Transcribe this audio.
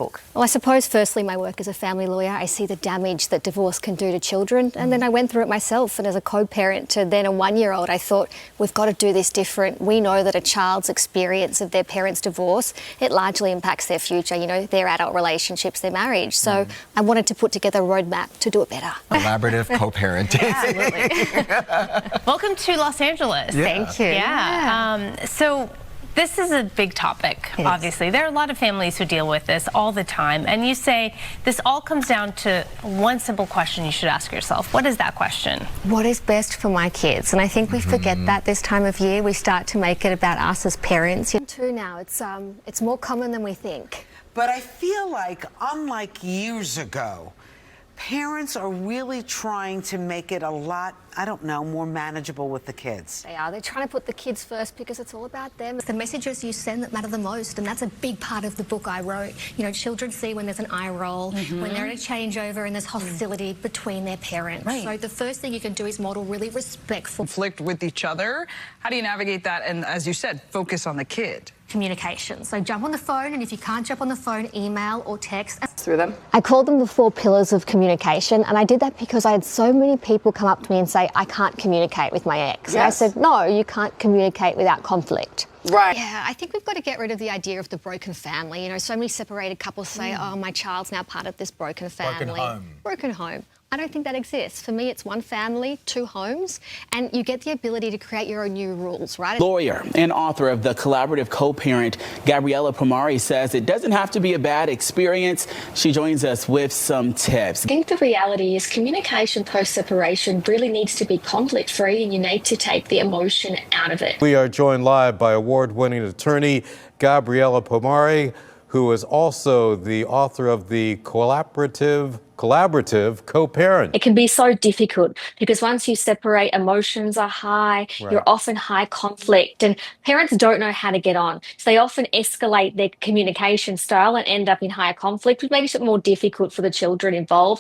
book? Well, I suppose firstly my work as a family lawyer, I see the damage that divorce can do to children, and then I went through it myself, and as a co-parent to then a 1-year-old, I thought we've got to do this different. We know that a child's experience of their parents' divorce, it largely impacts their future, you know, their adult relationships, their marriage. So I wanted to put together a roadmap to do it better. Collaborative co-parenting. Absolutely. Welcome to Los Angeles. Yeah. Thank you. Yeah. So this is a big topic, It is. obviously. There are a lot of families who deal with this all the time. And you say this all comes down to one simple question you should ask yourself. What is that question? What is best for my kids? And I think we forget that this time of year. We start to make it about us as parents. Too now, it's more common than we think. But I feel like, unlike years ago, parents are really trying to make it a lot, I don't know, more manageable with the kids. They are. They're trying to put the kids first because it's all about them. It's the messages you send that matter the most, and that's a big part of the book I wrote. You know, children see when there's an eye roll, when they're in a changeover and there's hostility between their parents. Right. So the first thing you can do is model really respectful conflict with each other. How do you navigate that and, as you said, focus on the kid? communication. So jump on the phone, and if you can't jump on the phone, email or text. Through them? I called them the 4 pillars of communication, and I did that because I had so many people come up to me and say, I can't communicate with my ex. And I said, no, you can't communicate without conflict. Right. Yeah, I think we've got to get rid of the idea of the broken family. You know, so many separated couples say, oh, my child's now part of this broken family. Broken home. Broken home. I don't think that exists. For me, it's one family, 2 homes, and you get the ability to create your own new rules, right? Lawyer and author of The Collaborative Co-Parent, Gabriella Pomare says it doesn't have to be a bad experience. She joins us with some tips. I think the reality is communication post-separation really needs to be conflict-free, and you need to take the emotion out of it. We are joined live by award-winning attorney Gabriella Pomare, who is also the author of The Collaborative Co-Parent. It can be so difficult because once you separate, emotions are high, you're often high conflict, and parents don't know how to get on. So they often escalate their communication style and end up in higher conflict, which makes it more difficult for the children involved.